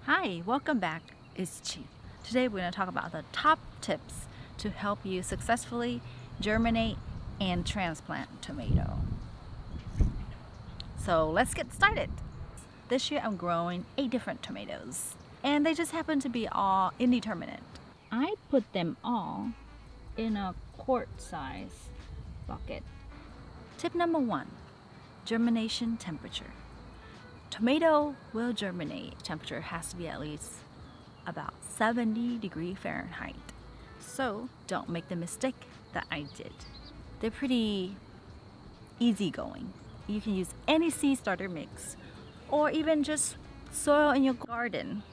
Hi, welcome back. It's Chi. Today we're going to talk about the top tips to help you successfully germinate and transplant tomato. So let's get started. This year I'm growing 8 different tomatoes and they just happen to be all indeterminate. I put them all in a quart size bucket. Tip number 1, germination temperature. Tomato will germinate. Temperature has to be at least about 70 Fahrenheit. So don't make the mistake that I did. They're pretty easygoing. You can use any seed starter mix or even just soil in your garden.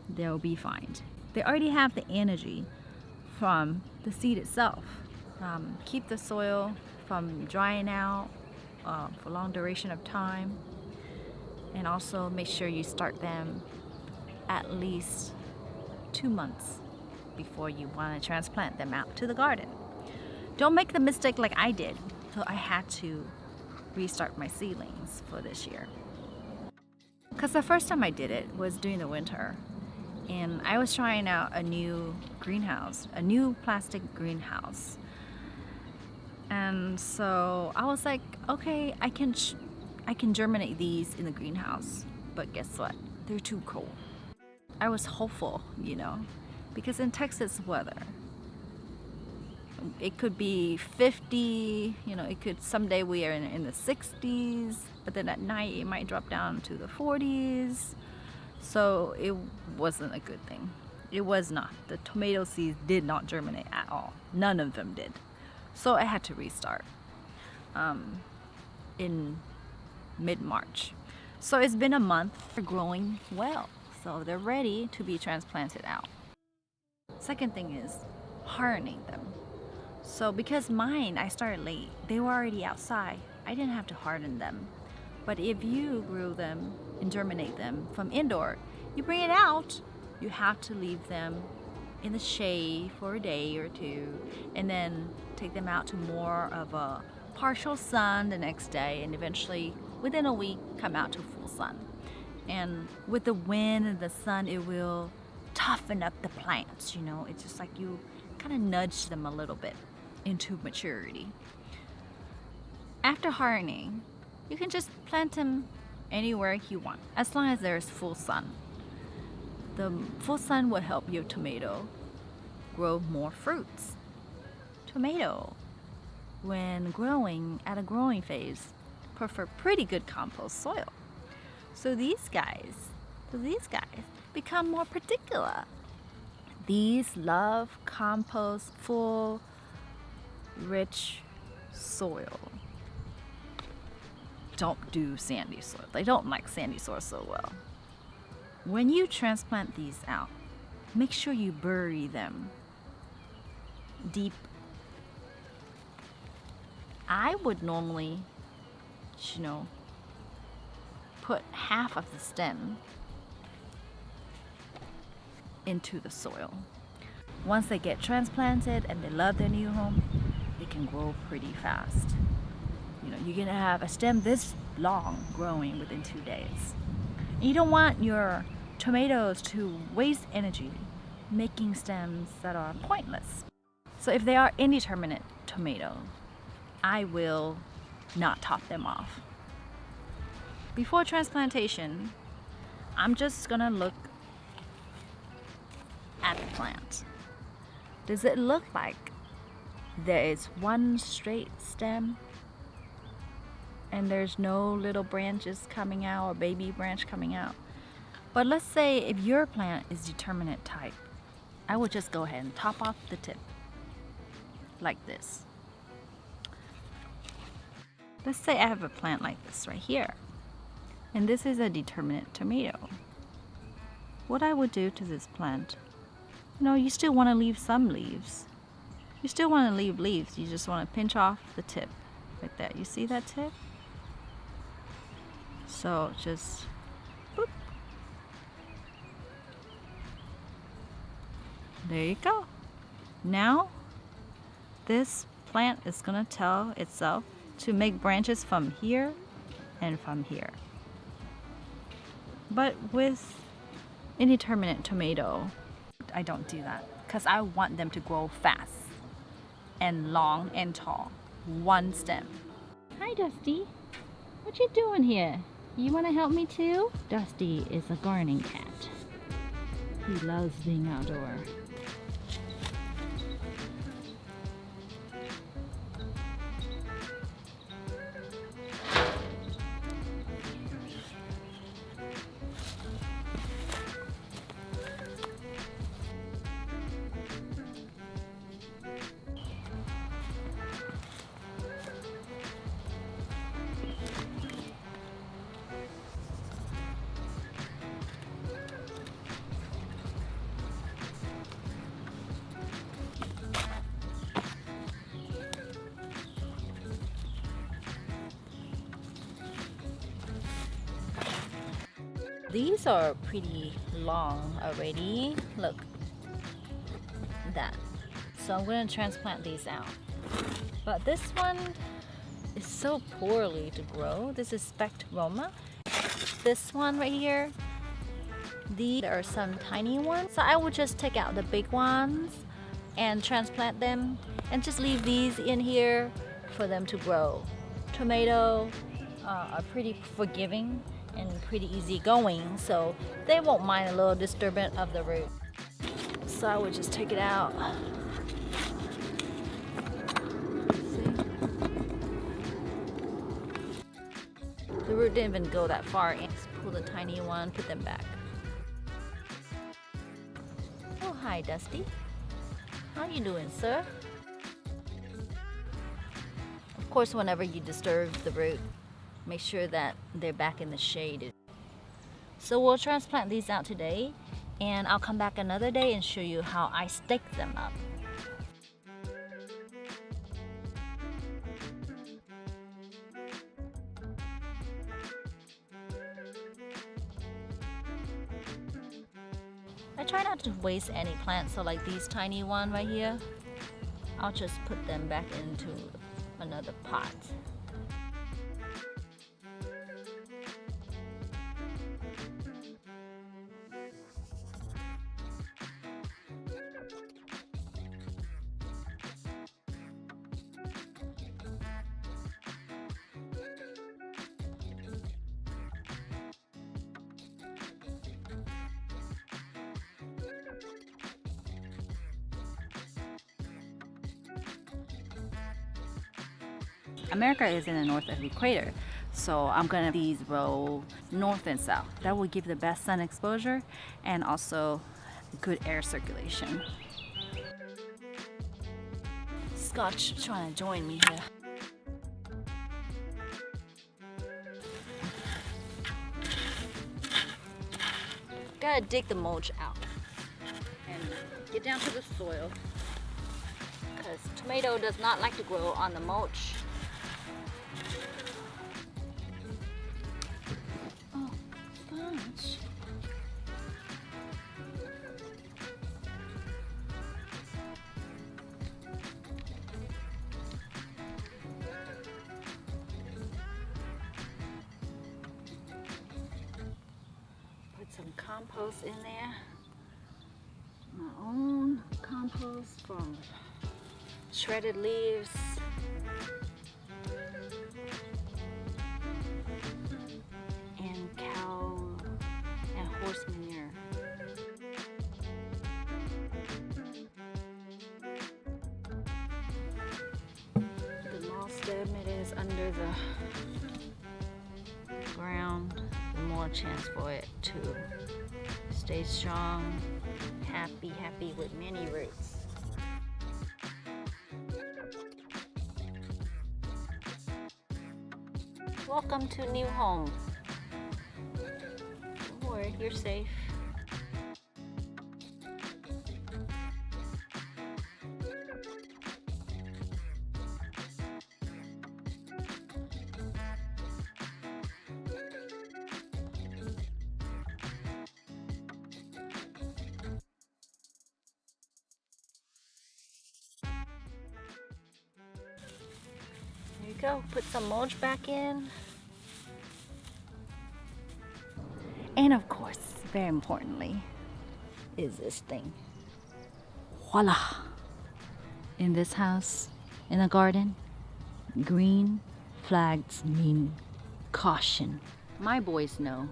They'll be fine. They already have the energy from the seed itself. Keep the soil from drying out for a long duration of time. And also make sure you start them at least 2 months before you want to transplant them out to the garden. Don't make the mistake like I did. So I had to restart my seedlings for this year. Because the first time I did it was during the winter. And I was trying out a new greenhouse, a new plastic greenhouse. And so I was like, okay, I can germinate these in the greenhouse. But guess what? They're too cold. I was hopeful, because in Texas weather, it could be 50, it could someday we are in the 60s, but then at night it might drop down to the 40s. So it wasn't a good thing. It was not. The tomato seeds did not germinate at all. None of them did. So I had to restart in mid-March. So it's been a month. They're growing well. So they're ready to be transplanted out. Second thing is hardening them. So because mine, I started late, they were already outside. I didn't have to harden them. But if you grew them and germinate them from indoor, you bring it out, you have to leave them in the shade for a day or two and then take them out to more of a partial sun the next day and eventually within a week come out to full sun. And with the wind and the sun, it will toughen up the plants, It's just like you kind of nudge them a little bit into maturity. After hardening, you can just plant them anywhere you want, as long as there's full sun. The full sun will help your tomato grow more fruits. Tomato, when growing at a growing phase, prefer pretty good compost soil. So these guys become more particular. These love compost, full, rich soil. Don't do sandy soil. They don't like sandy soil so well. When you transplant these out, make sure you bury them deep. I would normally, put half of the stem into the soil. Once they get transplanted and they love their new home, they can grow pretty fast. You're gonna have a stem this long growing within 2 days. And you don't want your tomatoes to waste energy making stems that are pointless. So if they are indeterminate tomato, I will not top them off. Before transplantation, I'm just gonna look at the plant. Does it look like there is one straight stem and there's no little branches coming out or baby branch coming out? But let's say if your plant is determinate type, I would just go ahead and top off the tip like this. Let's say I have a plant like this right here, and this is a determinate tomato. What I would do to this plant, you still want to leave some leaves. You still want to leave leaves. You just want to pinch off the tip like that. You see that tip? So just boop. There you go. Now this plant is going to tell itself to make branches from here and from here. But with indeterminate tomato. I don't do that because I want them to grow fast and long and tall. One stem. Hi, Dusty. What you doing here? You want to help me too? Dusty is a gardening cat. He loves being outdoor. These are pretty long already. Look, that. So I'm going to transplant these out. But this one is so poorly to grow. This is Spect Roma. This one right here, these are some tiny ones. So I would just take out the big ones and transplant them and just leave these in here for them to grow. Tomato are pretty forgiving and pretty easy going, so they won't mind a little disturbance of the root. So I would just take it out. See? The root didn't even go that far. Just pull the tiny one, put them back. Oh, hi, Dusty. How you doing, sir? Of course, whenever you disturb the root, make sure that they're back in the shade. So we'll transplant these out today, and I'll come back another day and show you how I stake them up. I try not to waste any plants, so like these tiny one right here, I'll just put them back into another pot. America is in the north of the equator, so I'm gonna these roll north and south. That will give the best sun exposure and also good air circulation. Scotch trying to join me here. Gotta dig the mulch out and get down to the soil, because tomato does not like to grow on the mulch. Oh gosh. Put some compost in there. My own compost from shredded leaves. And cow and horse manure. The more stem it is under the ground, the more chance for it to stay strong, happy with many roots. Welcome to new home. Don't worry, you're safe. There you go, put some mulch back in. And of course, very importantly, is this thing. Voila! In this house, in the garden, green flags mean caution. My boys know.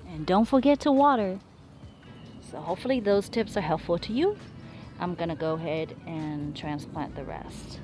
And don't forget to water. So hopefully those tips are helpful to you. I'm gonna go ahead and transplant the rest.